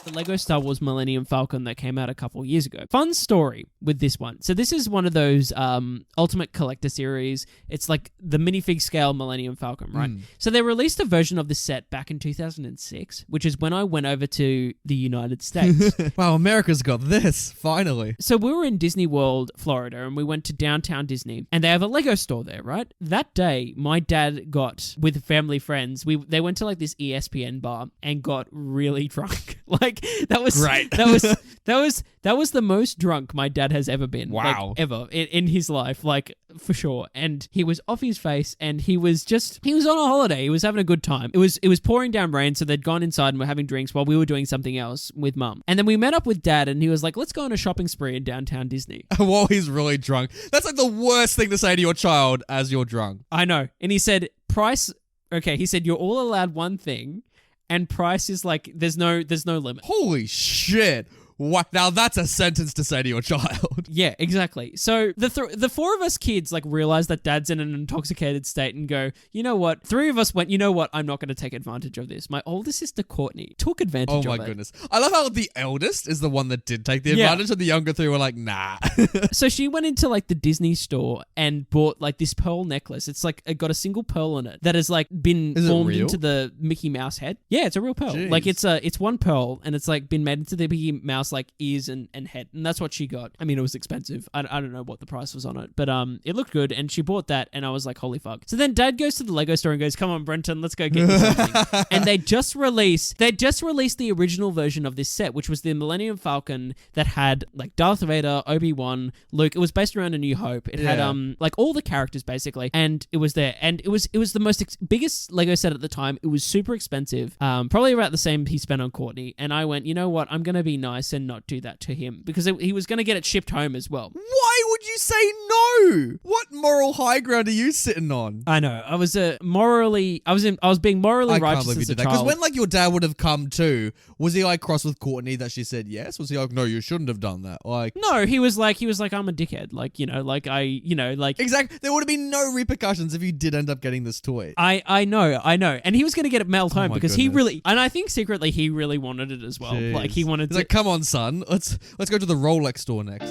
the Lego Star Wars Millennium Falcon that came out a couple years ago. Fun story with this one. So this is one of those Ultimate Collector series. It's like the minifig scale Millennium Falcon, right? So they released a version of the set back in 2006, which is when I went over to the United States. Wow, America's got this, finally. So we were in Disney World, Florida, and we went to downtown Disney, and they have a Lego store there, right? That day, my dad got, with family friends, they went to like this ESPN bar and got really drunk. Like that was great. That was the most drunk my dad has ever been. Wow. Like, ever in his life, like for sure. And he was off his face, and he was on a holiday. He was having a good time. It was pouring down rain, so they'd gone inside and were having drinks while we were doing something else with mum. And then we met up with dad, and he was like, let's go on a shopping spree in downtown Disney. While he's really drunk. That's like the worst thing to say to your child as you're drunk. I know. And he said, he said, you're all allowed one thing, and price is like, there's no limit. Holy shit. What? Now that's a sentence to say to your child. Yeah, exactly. So the four of us kids like realize that dad's in an intoxicated state and go, you know what? Three of us went, you know what? I'm not going to take advantage of this. My older sister Courtney took advantage of it. Oh my goodness. I love how the eldest is the one that did take the advantage and the younger three were like, nah. So she went into like the Disney store and bought like this pearl necklace. It's like it got a single pearl on it that has like been formed into the Mickey Mouse head. Yeah, it's a real pearl. Jeez. Like it's one pearl and it's like been made into the Mickey Mouse like ears and head, and that's what she got. I mean, it was expensive. I don't know what the price was on it, but it looked good, and she bought that, and I was like, holy fuck. So then dad goes to the Lego store and goes, come on, Brenton, let's go get you something. And they just released the original version of this set, which was the Millennium Falcon that had like Darth Vader, Obi-Wan, Luke. It was based around A New Hope. It had like all the characters basically, and it was there, and it was the most biggest Lego set at the time. It was super expensive, probably about the same he spent on Courtney, and I went, you know what, I'm gonna be nice and not do that to him, because he was going to get it shipped home as well. Why would you say no? What moral high ground are you sitting on? I know. I was being morally righteous I can't believe you as a did that. child. Because when like your dad would have come too, was he like cross with Courtney that she said yes? Was he like, no, you shouldn't have done that? Like, no, he was like, I'm a dickhead. Like, exactly. There would have been no repercussions if you did end up getting this toy. I know. And he was going to get it mailed home because goodness. he really, and I think secretly he really wanted it as well. Jeez. Like he wanted He's like, come on, son. Let's go to the Rolex store next.